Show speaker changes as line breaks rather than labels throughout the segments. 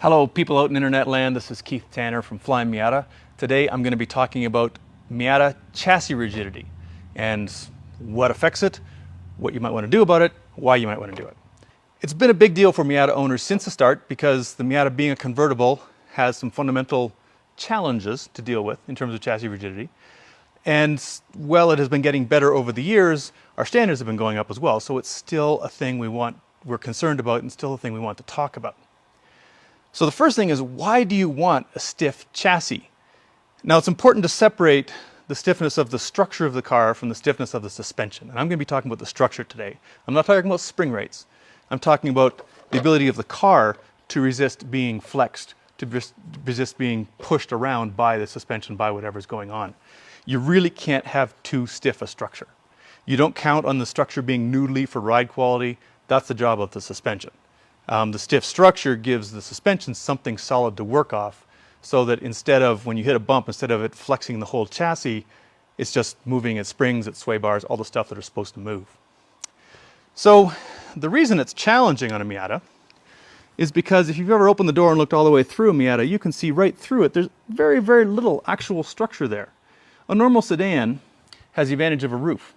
Hello people out in internet land, this is Keith Tanner from Flyin Miata. Today I'm going to be talking about Miata chassis rigidity and what affects it, what you might want to do about it, why you might want to do it. It's been a big deal for Miata owners since the start because the Miata, being a convertible, has some fundamental challenges to deal with in terms of chassis rigidity. And while it has been getting better over the years, our standards have been going up as well, so it's still a thing we're concerned about and still a thing we want to talk about. So the first thing is, why do you want a stiff chassis? Now it's important to separate the stiffness of the structure of the car from the stiffness of the suspension. And I'm going to be talking about the structure today. I'm not talking about spring rates. I'm talking about the ability of the car to resist being flexed, to resist being pushed around by the suspension, by whatever's going on. You really can't have too stiff a structure. You don't count on the structure being noodly for ride quality. That's the job of the suspension. The stiff structure gives the suspension something solid to work off, so that instead of, when you hit a bump, instead of it flexing the whole chassis, it's just moving its springs, its sway bars, all the stuff that are supposed to move. So the reason it's challenging on a Miata is because if you've ever opened the door and looked all the way through a Miata, you can see right through it, there's very, very little actual structure there. A normal sedan has the advantage of a roof,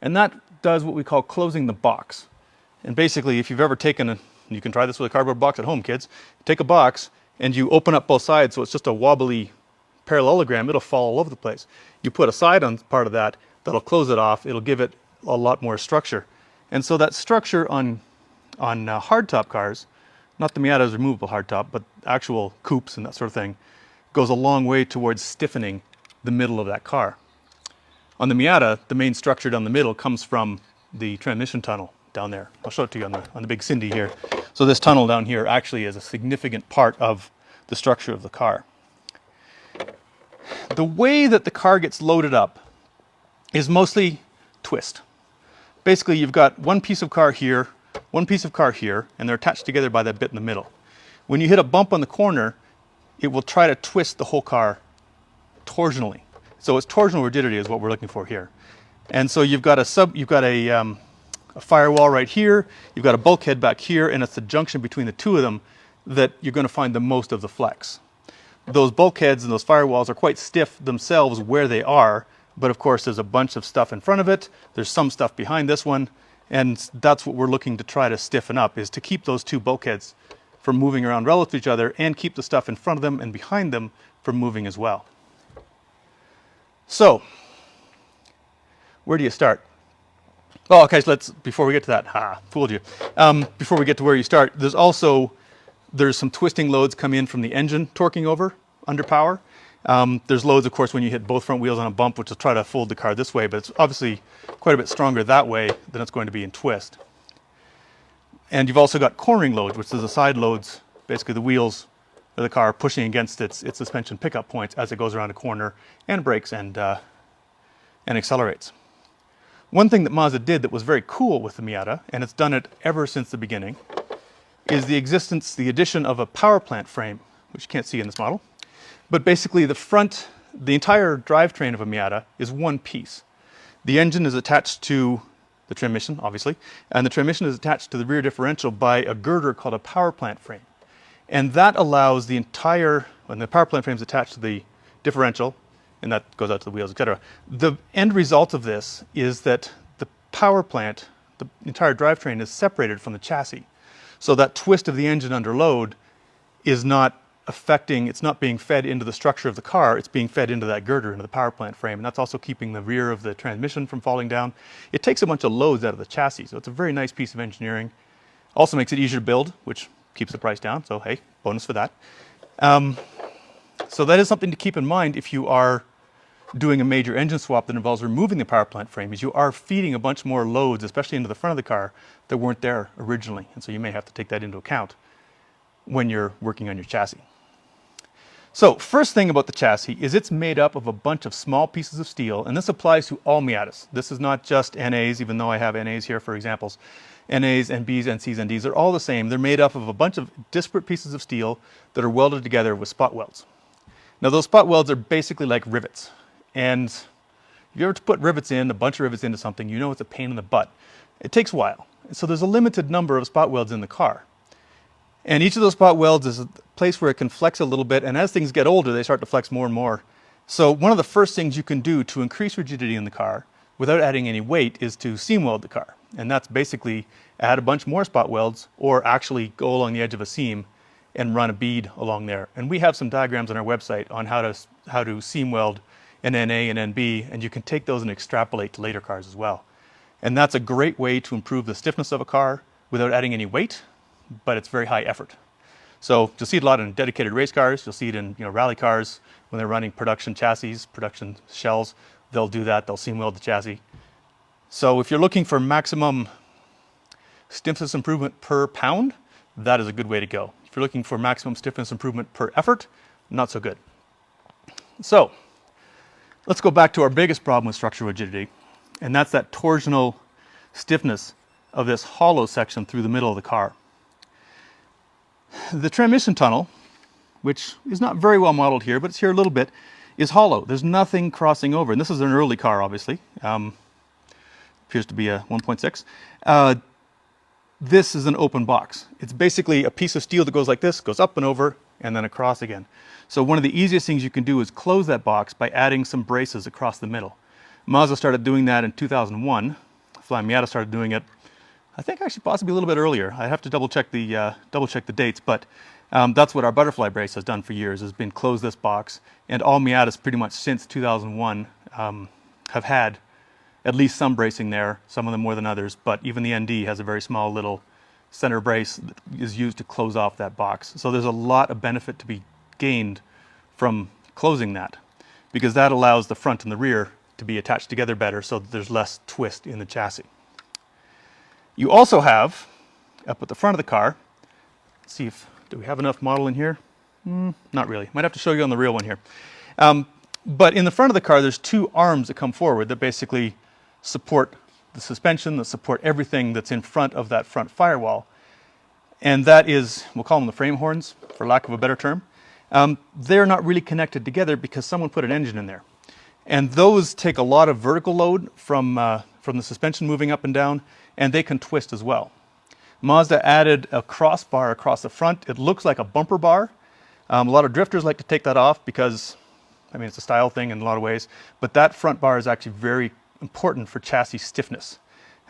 and that does what we call closing the box. And basically, if you've ever taken you can try this with a cardboard box at home, kids. Take a box and you open up both sides so it's just a wobbly parallelogram. It'll fall all over the place. You put a side on part of that, that'll close it off. It'll give it a lot more structure. And so that structure on hardtop cars, not the Miata's removable hardtop, but actual coupes and that sort of thing, goes a long way towards stiffening the middle of that car. On the Miata, the main structure down the middle comes from the transmission tunnel down there. I'll show it to you on the big Cindy here. So this tunnel down here actually is a significant part of the structure of the car. The way that the car gets loaded up is mostly twist. Basically, you've got one piece of car here, one piece of car here, and they're attached together by that bit in the middle. When you hit a bump on the corner, it will try to twist the whole car torsionally. So it's torsional rigidity is what we're looking for here. And so you've got a firewall right here, you've got a bulkhead back here, and it's the junction between the two of them that you're going to find the most of the flex. Those bulkheads and those firewalls are quite stiff themselves where they are, but of course there's a bunch of stuff in front of it, there's some stuff behind this one, and that's what we're looking to try to stiffen up, is to keep those two bulkheads from moving around relative to each other and keep the stuff in front of them and behind them from moving as well. So, where do you start? Oh, okay, so before we get to that, fooled you. Before we get to where you start, there's some twisting loads come in from the engine torquing over under power. There's loads, of course, when you hit both front wheels on a bump, which will try to fold the car this way, but it's obviously quite a bit stronger that way than it's going to be in twist. And you've also got cornering loads, which is the side loads, basically the wheels of the car pushing against its suspension pickup points as it goes around a corner and brakes and accelerates. One thing that Mazda did that was very cool with the Miata, and it's done it ever since the beginning, is the addition of a power plant frame, which you can't see in this model. But basically the entire drivetrain of a Miata is one piece. The engine is attached to the transmission, obviously, and the transmission is attached to the rear differential by a girder called a power plant frame. And that allows when the power plant frame is attached to the differential, and that goes out to the wheels, etc. The end result of this is that the power plant, the entire drivetrain, is separated from the chassis. So that twist of the engine under load is not it's not being fed into the structure of the car, it's being fed into that girder, into the power plant frame, and that's also keeping the rear of the transmission from falling down. It takes a bunch of loads out of the chassis, so it's a very nice piece of engineering. Also makes it easier to build, which keeps the price down, so hey, bonus for that. So that is something to keep in mind if you are doing a major engine swap that involves removing the power plant frame, is you are feeding a bunch more loads, especially into the front of the car, that weren't there originally. And so you may have to take that into account when you're working on your chassis. So first thing about the chassis is it's made up of a bunch of small pieces of steel, and this applies to all Miatas. This is not just NAs, even though I have NAs here for examples. NAs, NBs, NCs, NDs, they're all the same. They're made up of a bunch of disparate pieces of steel that are welded together with spot welds. Now those spot welds are basically like rivets. And if you ever put rivets in, a bunch of rivets into something, you know it's a pain in the butt. It takes a while. So there's a limited number of spot welds in the car. And each of those spot welds is a place where it can flex a little bit, and as things get older, they start to flex more and more. So one of the first things you can do to increase rigidity in the car without adding any weight is to seam weld the car. And that's basically add a bunch more spot welds or actually go along the edge of a seam and run a bead along there. And we have some diagrams on our website on how to seam weld an NA and NB, and you can take those and extrapolate to later cars as well. And that's a great way to improve the stiffness of a car without adding any weight, but it's very high effort. So you'll see it a lot in dedicated race cars. You'll see it in rally cars when they're running production chassis, production shells. They'll do that. They'll seam weld the chassis. So if you're looking for maximum stiffness improvement per pound, that is a good way to go. If you're looking for maximum stiffness improvement per effort, not so good. So let's go back to our biggest problem with structural rigidity, and that's that torsional stiffness of this hollow section through the middle of the car. The transmission tunnel, which is not very well modeled here, but it's here a little bit, is hollow. There's nothing crossing over. And this is an early car, obviously. Appears to be a 1.6. This is an open box. It's basically a piece of steel that goes like this, goes up and over, and then across again. So one of the easiest things you can do is close that box by adding some braces across the middle. Mazda started doing that in 2001. Flyin Miata started doing it, I think actually possibly a little bit earlier. I have to double check the dates, but that's what our butterfly brace has done for years, has been close this box. And all Miatas pretty much since 2001 have had at least some bracing there, some of them more than others, but even the ND has a very small little center brace that is used to close off that box. So there's a lot of benefit to be gained from closing that, because that allows the front and the rear to be attached together better so that there's less twist in the chassis. You also have, up at the front of the car, let's see if, do we have enough model in here? Not really. Might have to show you on the real one here. But in the front of the car, there's two arms that come forward that basically support the suspension, that support everything that's in front of that front firewall. And that is, we'll call them the frame horns, for lack of a better term. They're not really connected together because someone put an engine in there. And those take a lot of vertical load from the suspension moving up and down, and they can twist as well. Mazda added a crossbar across the front. It looks like a bumper bar. A lot of drifters like to take that off because, I mean, it's a style thing in a lot of ways, but that front bar is actually very important for chassis stiffness.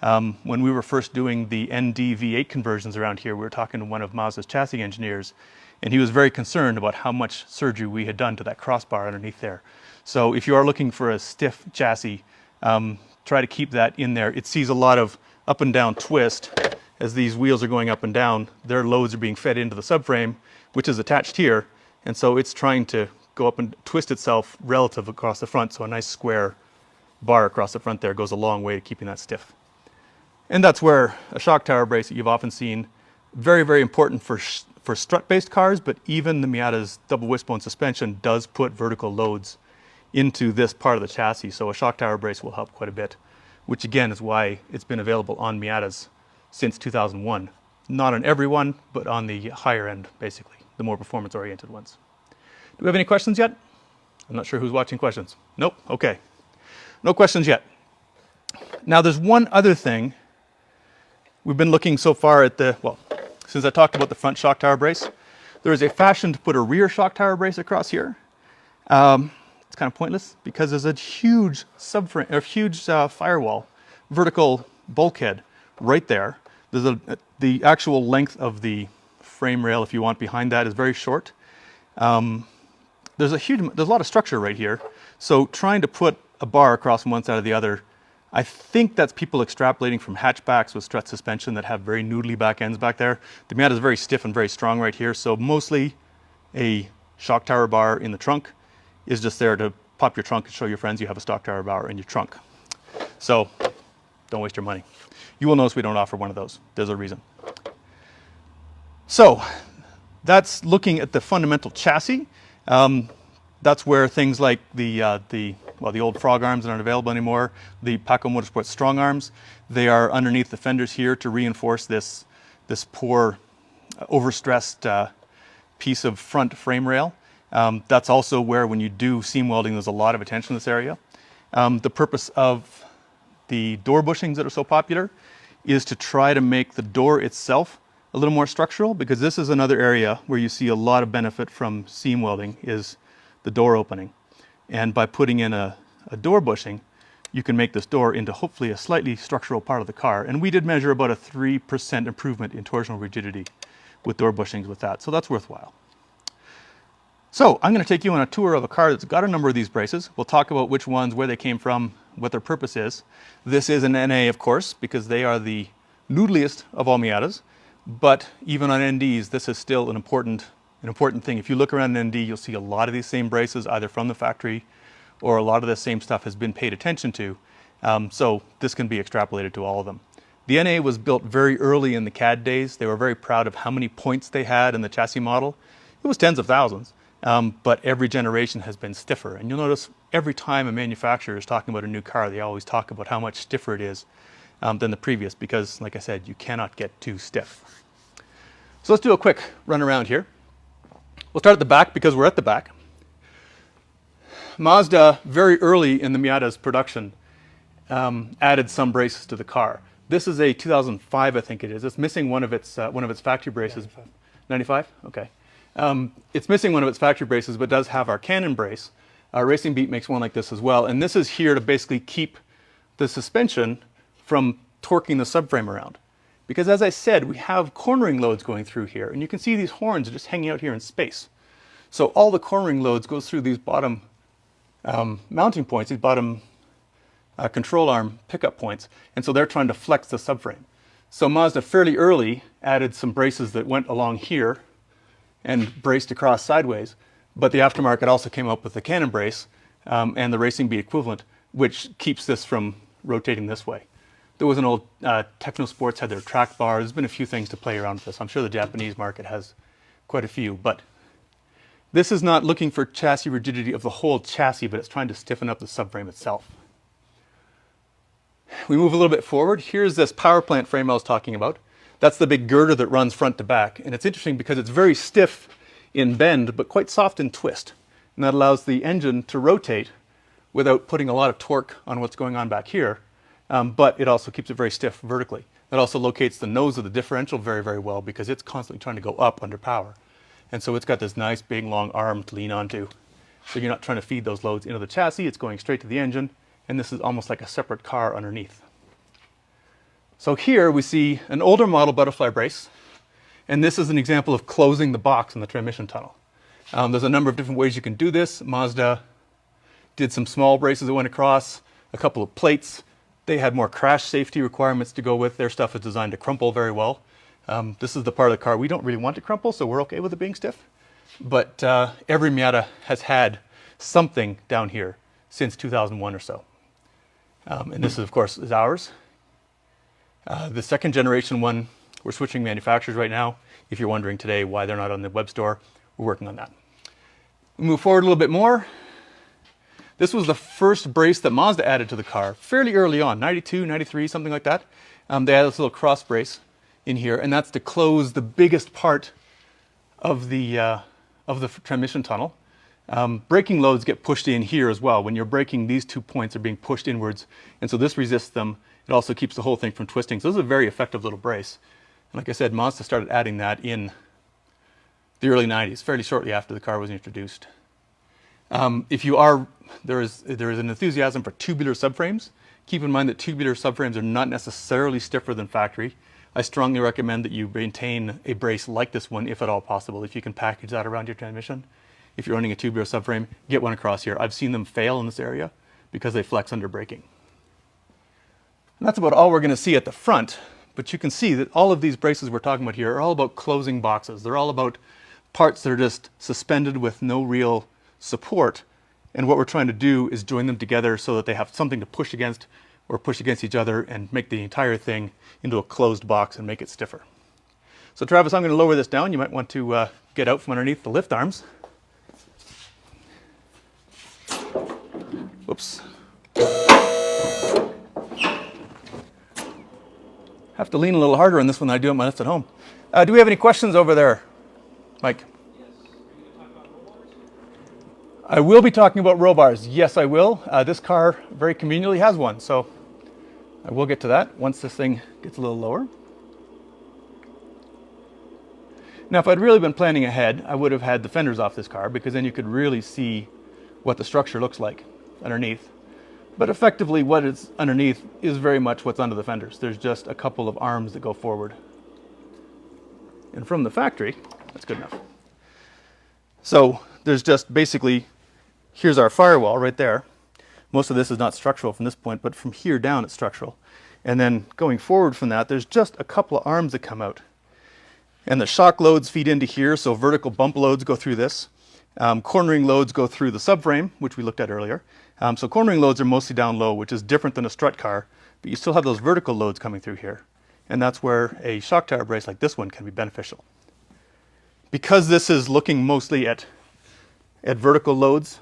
When we were first doing the ND V8 conversions around here, we were talking to one of Mazda's chassis engineers, and he was very concerned about how much surgery we had done to that crossbar underneath there. So if you are looking for a stiff chassis, try to keep that in there. It sees a lot of up and down twist as these wheels are going up and down. Their loads are being fed into the subframe, which is attached here, and so it's trying to go up and twist itself relative across the front, so a nice square bar across the front there goes a long way to keeping that stiff. And that's where a shock tower brace that you've often seen, very, very important for strut-based cars, but even the Miata's double wishbone suspension does put vertical loads into this part of the chassis, so a shock tower brace will help quite a bit, which again is why it's been available on Miatas since 2001. Not on every one, but on the higher end, basically, the more performance-oriented ones. Do we have any questions yet? I'm not sure who's watching questions. Nope, okay. No questions yet. Now there's one other thing. We've been looking so far at since I talked about the front shock tower brace, there is a fashion to put a rear shock tower brace across here. It's kind of pointless because there's a huge subframe, or huge firewall, vertical bulkhead right there. There's the actual length of the frame rail, if you want, behind that is very short. There's a lot of structure right here. So trying to put a bar across from one side or the other, I think that's people extrapolating from hatchbacks with strut suspension that have very noodly back ends back there. The Miata is very stiff and very strong right here, so mostly a shock tower bar in the trunk is just there to pop your trunk and show your friends you have a stock tower bar in your trunk. So don't waste your money. You will notice we don't offer one of those. There's a reason. So that's looking at the fundamental chassis. That's where things like the old frog arms aren't available anymore. The Paco Motorsports strong arms, they are underneath the fenders here to reinforce this poor, overstressed piece of front frame rail. That's also where, when you do seam welding, there's a lot of attention in this area. The purpose of the door bushings that are so popular is to try to make the door itself a little more structural, because this is another area where you see a lot of benefit from seam welding, is the door opening. And by putting in a door bushing, you can make this door into hopefully a slightly structural part of the car. And we did measure about a 3% improvement in torsional rigidity with door bushings with that, so that's worthwhile. So I'm going to take you on a tour of a car that's got a number of these braces. We'll talk about which ones, where they came from, what their purpose is. This is an NA, of course, because they are the noodliest of all Miatas. But even on NDs, this is still an important thing. If you look around an ND, you'll see a lot of these same braces, either from the factory or a lot of the same stuff has been paid attention to. So this can be extrapolated to all of them. The NA was built very early in the CAD days. They were very proud of how many points they had in the chassis model. It was tens of thousands. But every generation has been stiffer. And you'll notice every time a manufacturer is talking about a new car, they always talk about how much stiffer it is than the previous, because, like I said, you cannot get too stiff. So let's do a quick run around here. We'll start at the back because we're at the back. Mazda, very early in the Miata's production, added some braces to the car. This is a 2005, I think it is. It's missing one of its factory braces. 95? Okay. It's missing one of its factory braces, but does have our Cannon brace. Racing Beat makes one like this as well. And this is here to basically keep the suspension from torquing the subframe around. Because as I said, we have cornering loads going through here. And you can see these horns are just hanging out here in space. So all the cornering loads goes through these bottom mounting points, these bottom control arm pickup points. And so they're trying to flex the subframe. So Mazda fairly early added some braces that went along here and braced across sideways. But the aftermarket also came up with the Cannon brace and the Racing Beat equivalent, which keeps this from rotating this way. There was an old Techno Sports had their track bar. There's been a few things to play around with this. I'm sure the Japanese market has quite a few, but this is not looking for chassis rigidity of the whole chassis, but it's trying to stiffen up the subframe itself. We move a little bit forward. Here's this power plant frame I was talking about. That's the big girder that runs front to back. And it's interesting because it's very stiff in bend, but quite soft in twist. And that allows the engine to rotate without putting a lot of torque on what's going on back here. But it also keeps it very stiff vertically. That also locates the nose of the differential very, very well, because it's constantly trying to go up under power. And so it's got this nice big long arm to lean onto. So you're not trying to feed those loads into the chassis, it's going straight to the engine. And this is almost like a separate car underneath. So here we see an older model butterfly brace, and this is an example of closing the box in the transmission tunnel. There's a number of different ways you can do this. Mazda did some small braces that went across, a couple of plates. They had more crash safety requirements to go with. Their stuff is designed to crumple very well. This is the part of the car we don't really want to crumple, so we're okay with it being stiff. But every Miata has had something down here since 2001 or so. And this, of course, is ours. The second generation one, we're switching manufacturers right now. If you're wondering today why they're not on the web store, we're working on that. We move forward a little bit more. This was the first brace that Mazda added to the car fairly early on, 92, 93, something like that. They added this little cross brace in here, and that's to close the biggest part of the transmission tunnel. Braking loads get pushed in here as well. When you're braking, these 2 points are being pushed inwards, and so this resists them. It also keeps the whole thing from twisting. So this is a very effective little brace. And like I said, Mazda started adding that in the early 90s, fairly shortly after the car was introduced. There is an enthusiasm for tubular subframes. Keep in mind that tubular subframes are not necessarily stiffer than factory. I strongly recommend that you maintain a brace like this one, if at all possible, if you can package that around your transmission. If you're owning a tubular subframe, get one across here. I've seen them fail in this area because they flex under braking. And that's about all we're going to see at the front, but you can see that all of these braces we're talking about here are all about closing boxes. They're all about parts that are just suspended with no real support, and what we're trying to do is join them together so that they have something to push against or push against each other and make the entire thing into a closed box and make it stiffer. So Travis, I'm going to lower this down. You might want to get out from underneath the lift arms. Whoops. Have to lean a little harder on this one than I do on my lift at home. Do we have any questions over there, Mike? I will be talking about roll bars. Yes, I will. This car very conveniently has one, so I will get to that once this thing gets a little lower. Now, if I'd really been planning ahead, I would have had the fenders off this car, because then you could really see what the structure looks like underneath. But effectively, what is underneath is very much what's under the fenders. There's just a couple of arms that go forward. And from the factory, that's good enough. So there's just basically, here's our firewall right there. Most of this is not structural from this point, but from here down it's structural. And then going forward from that, there's just a couple of arms that come out. And the shock loads feed into here, so vertical bump loads go through this. Cornering loads go through the subframe, which we looked at earlier. So cornering loads are mostly down low, which is different than a strut car, but you still have those vertical loads coming through here. And that's where a shock tower brace like this one can be beneficial. Because this is looking mostly at vertical loads,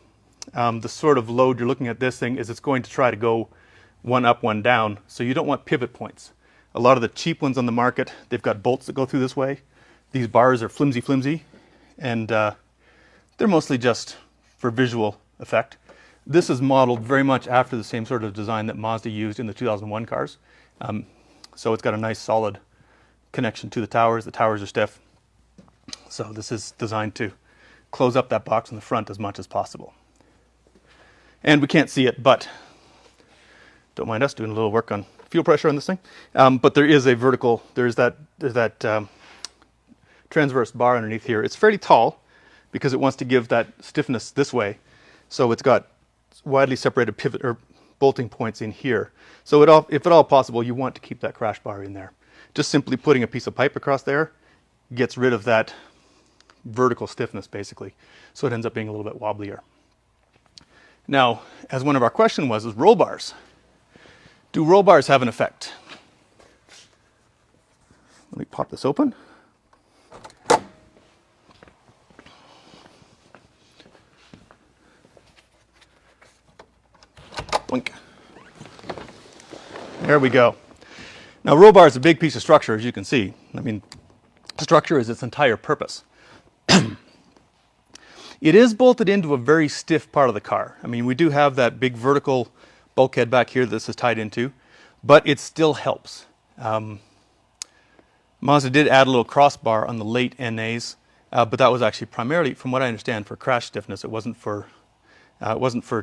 the sort of load you're looking at this thing is it's going to try to go one up, one down, so you don't want pivot points. A lot of the cheap ones on the market, they've got bolts that go through this way. These bars are flimsy, and they're mostly just for visual effect. This is modeled very much after the same sort of design that Mazda used in the 2001 cars. So it's got a nice solid connection to the towers. The towers are stiff. So this is designed to close up that box in the front as much as possible. And we can't see it, but don't mind us doing a little work on fuel pressure on this thing. But there is a vertical, there's that transverse bar underneath here. It's fairly tall because it wants to give that stiffness this way. So it's got widely separated pivot or bolting points in here. So if at all possible, you want to keep that crash bar in there. Just simply putting a piece of pipe across there gets rid of that vertical stiffness, basically. So it ends up being a little bit wobblier. Now, as one of our questions was, is roll bars. Do roll bars have an effect? Let me pop this open. Blink. There we go. Now, roll bar is a big piece of structure, as you can see. I mean, structure is its entire purpose. It is bolted into a very stiff part of the car. I mean, we do have that big vertical bulkhead back here that this is tied into, but it still helps. Mazda did add a little crossbar on the late NAs, but that was actually primarily, from what I understand, for crash stiffness. It wasn't for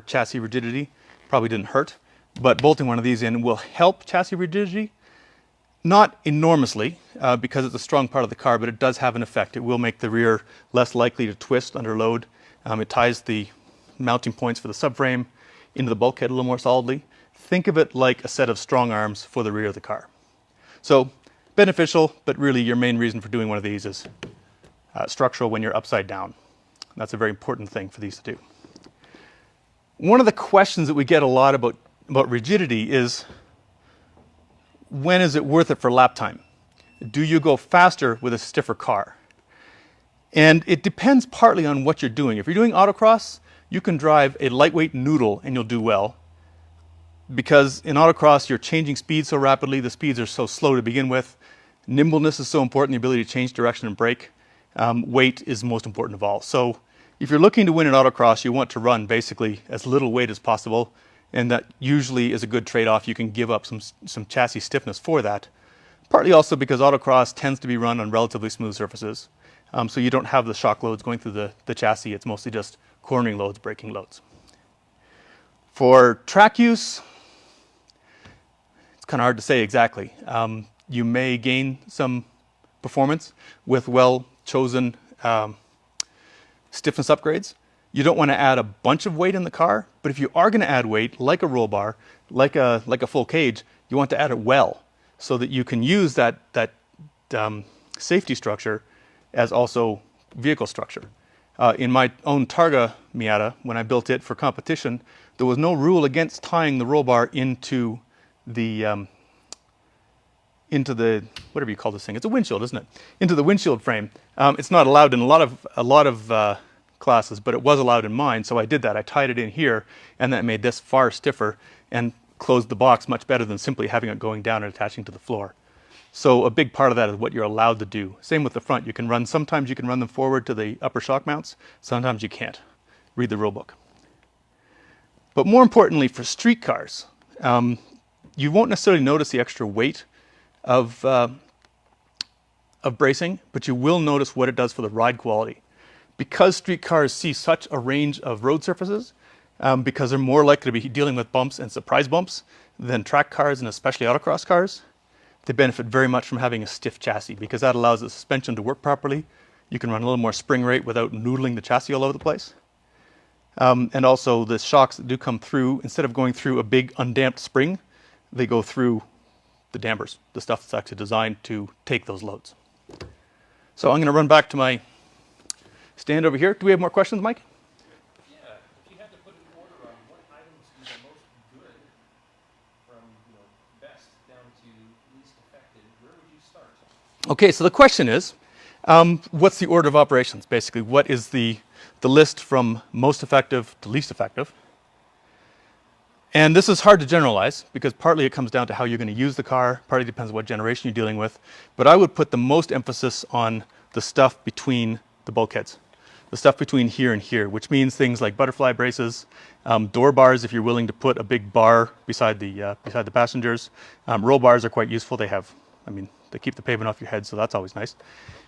chassis rigidity. Probably didn't hurt, but bolting one of these in will help chassis rigidity. Not enormously, because it's a strong part of the car, but it does have an effect. It will make the rear less likely to twist under load. It ties the mounting points for the subframe into the bulkhead a little more solidly. Think of it like a set of strong arms for the rear of the car. So beneficial, but really your main reason for doing one of these is structural when you're upside down. That's a very important thing for these to do. One of the questions that we get a lot about rigidity is, when is it worth it for lap time? Do you go faster with a stiffer car? And it depends partly on what you're doing. If you're doing autocross, you can drive a lightweight noodle and you'll do well. Because in autocross, you're changing speed so rapidly, the speeds are so slow to begin with. Nimbleness is so important, the ability to change direction and brake. Weight is most important of all. So if you're looking to win an autocross, you want to run basically as little weight as possible. And that usually is a good trade-off. You can give up some chassis stiffness for that. Partly also because autocross tends to be run on relatively smooth surfaces. So you don't have the shock loads going through the chassis. It's mostly just cornering loads, braking loads. For track use, it's kind of hard to say exactly. You may gain some performance with well-chosen stiffness upgrades. You don't want to add a bunch of weight in the car, but if you are going to add weight, like a roll bar, like a full cage, you want to add it well, so that you can use that safety structure as also vehicle structure. In my own Targa Miata, when I built it for competition, there was no rule against tying the roll bar into the whatever you call this thing. It's a windshield, isn't it? Into the windshield frame. It's not allowed in a lot of classes, but it was allowed in mine, so I did that. I tied it in here, and that made this far stiffer and closed the box much better than simply having it going down and attaching to the floor. So a big part of that is what you're allowed to do. Same with the front. Sometimes you can run them forward to the upper shock mounts, sometimes you can't. Read the rule book. But more importantly, for street cars, you won't necessarily notice the extra weight of of bracing, but you will notice what it does for the ride quality. Because street cars see such a range of road surfaces, because they're more likely to be dealing with bumps and surprise bumps than track cars and especially autocross cars, they benefit very much from having a stiff chassis because that allows the suspension to work properly. You can run a little more spring rate without noodling the chassis all over the place. And also the shocks that do come through, instead of going through a big undamped spring, they go through the dampers, the stuff that's actually designed to take those loads. So I'm going to run back to my stand over here. Do we have more questions, Mike?
Yeah, if you had to put an order on what items are the most good from best down to least effective, where would you start?
Okay, so the question is, what's the order of operations, basically? What is the list from most effective to least effective? And this is hard to generalize because partly it comes down to how you're going to use the car, partly depends on what generation you're dealing with. But I would put the most emphasis on the stuff between the bulkheads, the stuff between here and here, which means things like butterfly braces, door bars if you're willing to put a big bar beside the passengers. Roll bars are quite useful. They keep the pavement off your head, so that's always nice.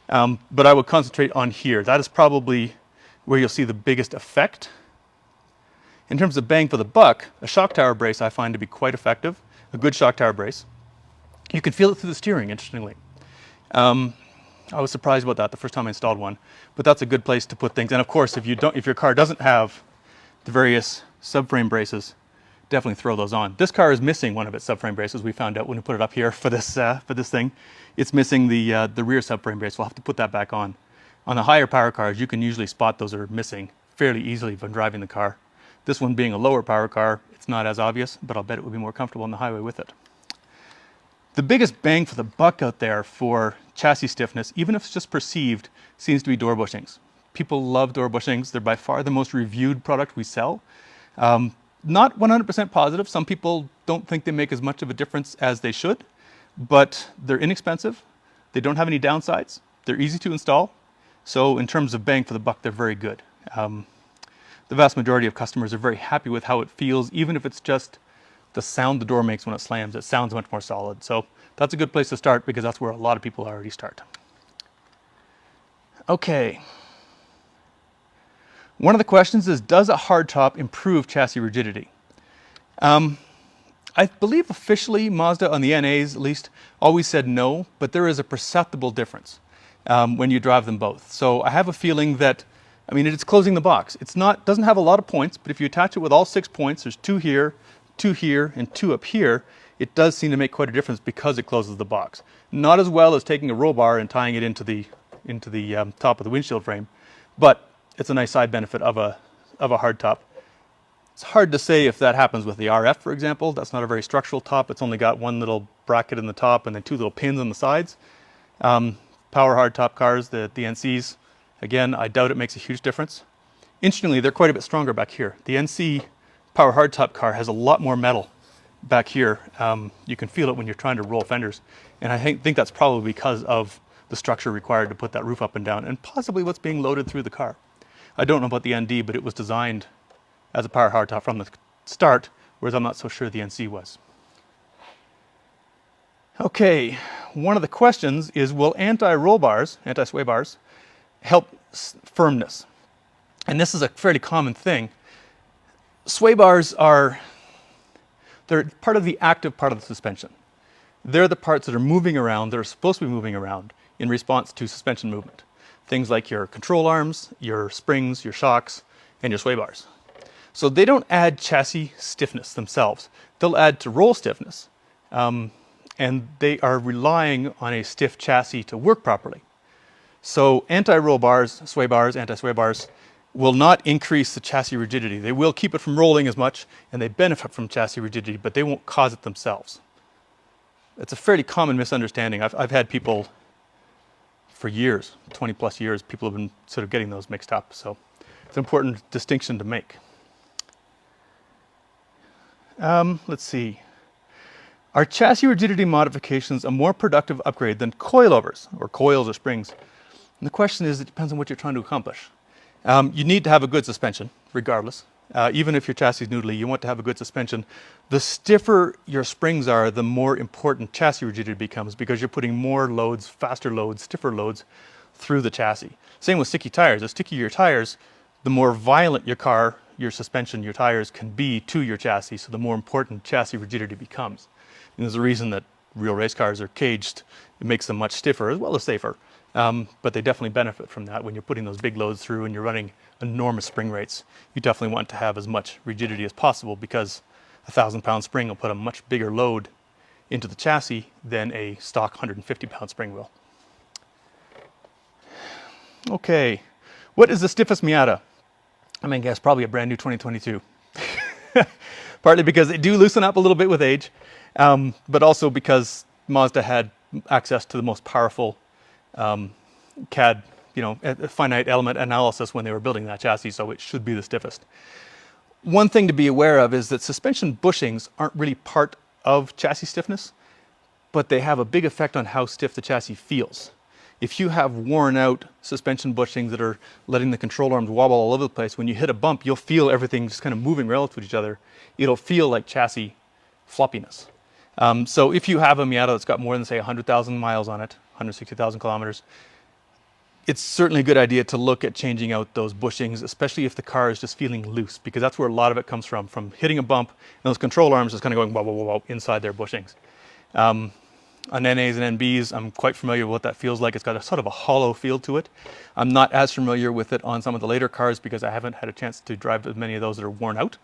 But I would concentrate on here. That is probably where you'll see the biggest effect. In terms of bang for the buck, a shock tower brace I find to be quite effective, a good shock tower brace. You can feel it through the steering, interestingly. I was surprised about that the first time I installed one, but that's a good place to put things. And of course, if your car doesn't have the various subframe braces, definitely throw those on. This car is missing one of its subframe braces. We found out when we put it up here for this thing. It's missing the rear subframe brace. We'll have to put that back on. On the higher power cars, you can usually spot those are missing fairly easily when driving the car. This one being a lower power car, it's not as obvious, but I'll bet it would be more comfortable on the highway with it. The biggest bang for the buck out there for chassis stiffness, even if it's just perceived, seems to be door bushings. People love door bushings. They're by far the most reviewed product we sell. Not 100% positive. Some people don't think they make as much of a difference as they should, but they're inexpensive. They don't have any downsides. They're easy to install. So in terms of bang for the buck, they're very good. The vast majority of customers are very happy with how it feels, even if it's just the sound the door makes when it slams. It sounds much more solid. So that's a good place to start because that's where a lot of people already start. Okay. One of the questions is, does a hardtop improve chassis rigidity? I believe officially Mazda on the NAs at least always said no, but there is a perceptible difference when you drive them both. So I have a feeling that, it's closing the box. Doesn't have a lot of points, but if you attach it with all 6 points, there's 2 here, 2 here, and 2 up here, it does seem to make quite a difference because it closes the box. Not as well as taking a roll bar and tying it into the top of the windshield frame, but it's a nice side benefit of a hardtop. It's hard to say if that happens with the RF, for example. That's not a very structural top. It's only got one little bracket in the top and then 2 little pins on the sides. Power hardtop cars, the NCs, again, I doubt it makes a huge difference. Interestingly, they're quite a bit stronger back here. The NC power hardtop car has a lot more metal back here. You can feel it when you're trying to roll fenders. And I think that's probably because of the structure required to put that roof up and down and possibly what's being loaded through the car. I don't know about the ND, but it was designed as a power hardtop from the start, whereas I'm not so sure the NC was. Okay, one of the questions is, will anti-roll bars, anti-sway bars, help firmness? And this is a fairly common thing. Sway bars they're part of the active part of the suspension. They're the parts that are moving around, that are supposed to be moving around in response to suspension movement. Things like your control arms, your springs, your shocks, and your sway bars. So they don't add chassis stiffness themselves. They'll add to roll stiffness. And they are relying on a stiff chassis to work properly. So anti-roll bars, sway bars, anti-sway bars will not increase the chassis rigidity. They will keep it from rolling as much, and they benefit from chassis rigidity, but they won't cause it themselves. It's a fairly common misunderstanding. I've had people for years, 20 plus years, people have been sort of getting those mixed up. So it's an important distinction to make. Let's see. Are chassis rigidity modifications a more productive upgrade than coilovers, or coils or springs? And the question is, it depends on what you're trying to accomplish. You need to have a good suspension, regardless. Even if your chassis is noodly, you want to have a good suspension. The stiffer your springs are, the more important chassis rigidity becomes because you're putting more loads, faster loads, stiffer loads through the chassis. Same with sticky tires. The stickier your tires, the more violent your car, your suspension, your tires can be to your chassis, so the more important chassis rigidity becomes. And there's a reason that real race cars are caged. It makes them much stiffer as well as safer. But they definitely benefit from that when you're putting those big loads through and you're running enormous spring rates. You definitely want to have as much rigidity as possible because a 1,000-pound spring will put a much bigger load into the chassis than a stock 150-pound spring will. Okay, what is the stiffest Miata? I mean, guess probably a brand new 2022. Partly because they do loosen up a little bit with age, but also because Mazda had access to the most powerful CAD, finite element analysis when they were building that chassis, so it should be the stiffest. One thing to be aware of is that suspension bushings aren't really part of chassis stiffness, but they have a big effect on how stiff the chassis feels. If you have worn out suspension bushings that are letting the control arms wobble all over the place, when you hit a bump, you'll feel everything just kind of moving relative to each other. It'll feel like chassis floppiness. So if you have a Miata that's got more than, say, 100,000 miles on it, 160,000 kilometers, it's certainly a good idea to look at changing out those bushings, especially if the car is just feeling loose, because that's where a lot of it comes from hitting a bump, and those control arms just kind of going whoa, whoa, whoa, whoa, inside their bushings. On NAs and NBs, I'm quite familiar with what that feels like. It's got a sort of a hollow feel to it. I'm not as familiar with it on some of the later cars because I haven't had a chance to drive as many of those that are worn out,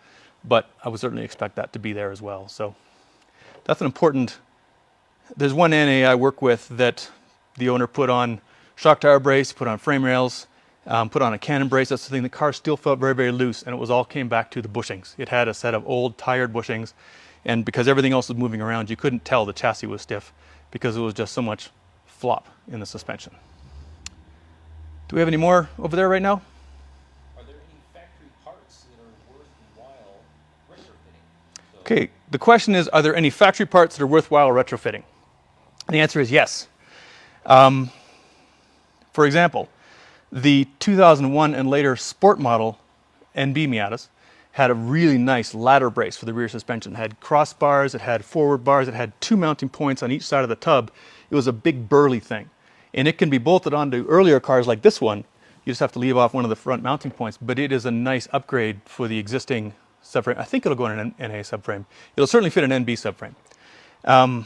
but I would certainly expect that to be there as well. So that's an important. There's one NA I work with that the owner put on shock tower brace, put on frame rails, put on a cannon brace. That's the thing. The car still felt very, very loose, and it was all came back to the bushings. It had a set of old, tired bushings, and because everything else was moving around, you couldn't tell the chassis was stiff because it was just so much flop in the suspension. Do we have any more over there right now?
Are there any factory parts that are worthwhile retrofitting?
Okay, the question is, are there any factory parts that are worthwhile retrofitting? And the answer is yes. For example, the 2001 and later sport model NB Miatas had a really nice ladder brace for the rear suspension. It had crossbars, it had forward bars, it had 2 mounting points on each side of the tub. It was a big burly thing. And it can be bolted onto earlier cars like this one. You just have to leave off one of the front mounting points, but it is a nice upgrade for the existing subframe. I think it'll go in an NA subframe. It'll certainly fit an NB subframe.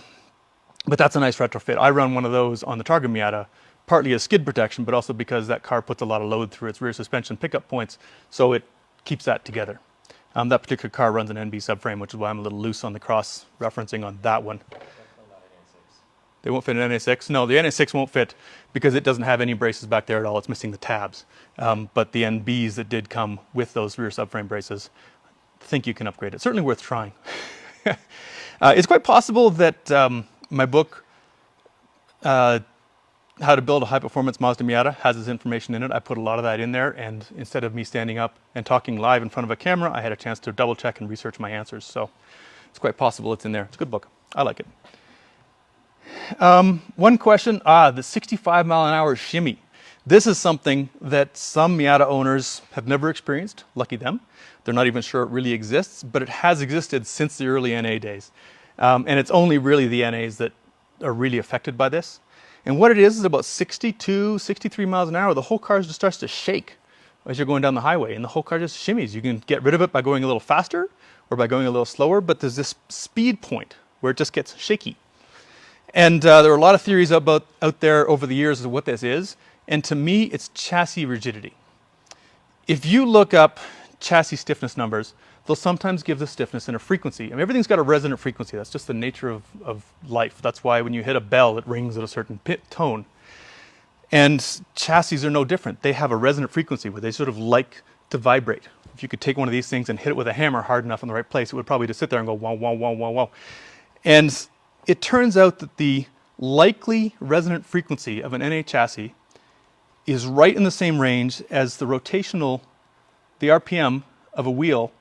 But that's a nice retrofit. I run one of those on the Targa Miata, partly as skid protection, but also because that car puts a lot of load through its rear suspension pickup points, so it keeps that together. That particular car runs an NB subframe, which is why I'm a little loose on the cross referencing on that one. They won't fit an NA6? No, the NA6 won't fit because it doesn't have any braces back there at all. It's missing the tabs. But the NBs that did come with those rear subframe braces, I think you can upgrade it. Certainly worth trying. It's quite possible that my book, How to Build a High-Performance Mazda Miata, has this information in it. I put a lot of that in there, and instead of me standing up and talking live in front of a camera, I had a chance to double-check and research my answers. So it's quite possible it's in there. It's a good book. I like it. One question, the 65-mile-an-hour shimmy. This is something that some Miata owners have never experienced. Lucky them. They're not even sure it really exists, but it has existed since the early NA days. And it's only really the NAs that are really affected by this. And what it is about 62, 63 miles an hour, the whole car just starts to shake as you're going down the highway, and the whole car just shimmies. You can get rid of it by going a little faster or by going a little slower, but there's this speed point where it just gets shaky. And there are a lot of theories out there over the years of what this is, and to me, it's chassis rigidity. If you look up chassis stiffness numbers, they'll sometimes give the stiffness in a frequency. I mean, everything's got a resonant frequency. That's just the nature of life. That's why when you hit a bell, it rings at a certain tone. And chassis are no different. They have a resonant frequency where they sort of like to vibrate. If you could take one of these things and hit it with a hammer hard enough in the right place, it would probably just sit there and go wow, wow, wow, wow, wow. And it turns out that the likely resonant frequency of an NA chassis is right in the same range as the RPM of a wheel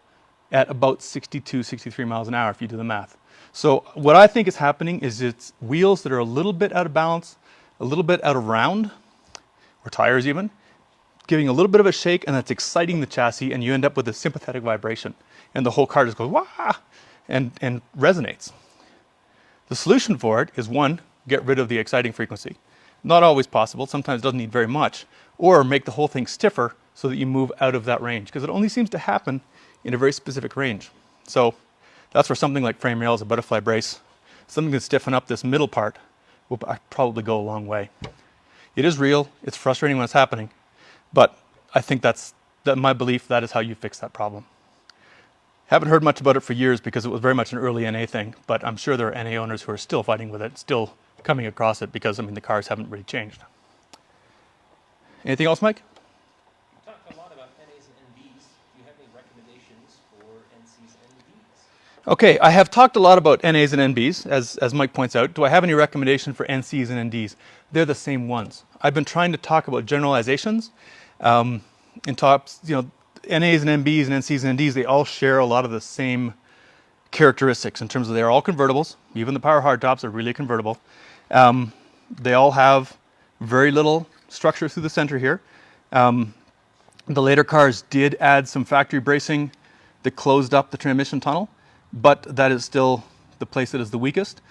at about 62, 63 miles an hour if you do the math. So what I think is happening is it's wheels that are a little bit out of balance, a little bit out of round, or tires even, giving a little bit of a shake, and that's exciting the chassis, and you end up with a sympathetic vibration. And the whole car just goes, wah, and resonates. The solution for it is, one, get rid of the exciting frequency. Not always possible, sometimes it doesn't need very much. Or make the whole thing stiffer so that you move out of that range, because it only seems to happen in a very specific range. So that's where something like frame rails, a butterfly brace, something to stiffen up this middle part will probably go a long way. It is real, it's frustrating when it's happening, but I think that's my belief, that is how you fix that problem. Haven't heard much about it for years because it was very much an early NA thing, but I'm sure there are NA owners who are still fighting with it, still coming across it, because I mean the cars haven't really changed. Anything else, Mike?
You talked a lot about NAs and NBs. Do you have any recommendations for NCs and NBs?
Okay, I have talked a lot about NAs and NBs, as Mike points out. Do I have any recommendation for NCs and NDs? They're the same ones. I've been trying to talk about generalizations. In tops, you know, NAs and NBs and NCs and NDs, they all share a lot of the same characteristics in terms of they're all convertibles. Even the power hardtops are really convertible. They all have very little structure through the center here. The later cars did add some factory bracing that closed up the transmission tunnel, but that is still the place that is the weakest.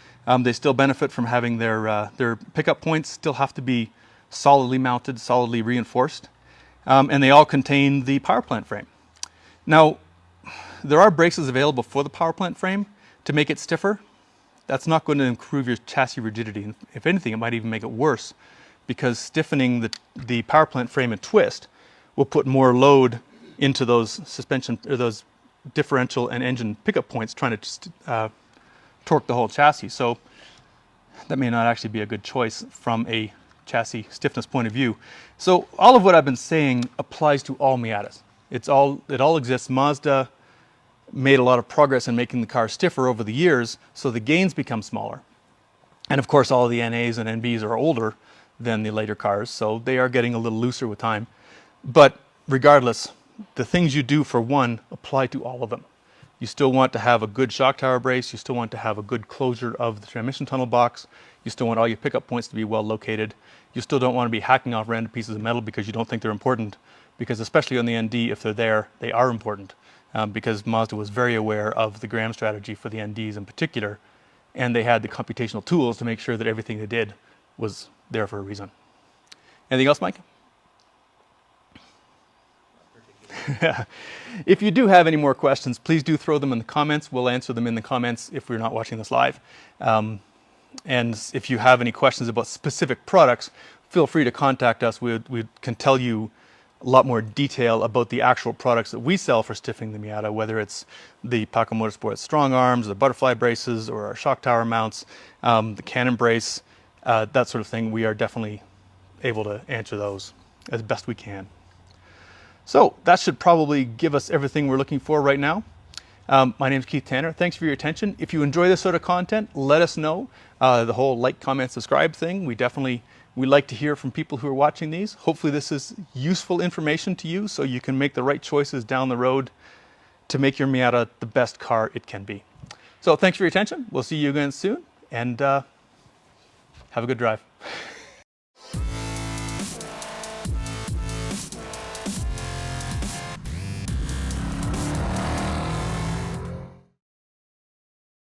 They still benefit from having their pickup points still have to be solidly mounted, solidly reinforced. And they all contain the power plant frame. Now, there are braces available for the power plant frame to make it stiffer. That's not going to improve your chassis rigidity. And if anything, it might even make it worse, because stiffening the power plant frame and twist will put more load into those suspension, or those differential and engine pickup points, trying to torque the whole chassis. So that may not actually be a good choice from a chassis stiffness point of view. So all of what I've been saying applies to all Miatas. It all exists. Mazda made a lot of progress in making the car stiffer over the years, so the gains become smaller. And of course, all the NAs and NBs are older than the later cars, so they are getting a little looser with time. But regardless, the things you do for one apply to all of them. You still want to have a good shock tower brace, you still want to have a good closure of the transmission tunnel box, you still want all your pickup points to be well located, you still don't want to be hacking off random pieces of metal because you don't think they're important, because especially on the ND, if they're there, they are important, because Mazda was very aware of the gram strategy for the NDs in particular, and they had the computational tools to make sure that everything they did was there for a reason. Anything else, Mike? If you do have any more questions, please do throw them in the comments. We'll answer them in the comments if we're not watching this live. And if you have any questions about specific products, feel free to contact us. We can tell you a lot more detail about the actual products that we sell for stiffening the Miata, whether it's the Paco Motorsports strong arms, the butterfly braces, or our shock tower mounts, the cannon brace, that sort of thing. We are definitely able to answer those as best we can. So that should probably give us everything we're looking for right now. My name is Keith Tanner. Thanks for your attention. If you enjoy this sort of content, let us know. The whole like, comment, subscribe thing, we like to hear from people who are watching these. Hopefully this is useful information to you so you can make the right choices down the road to make your Miata the best car it can be. So thanks for your attention. We'll see you again soon, and have a good drive.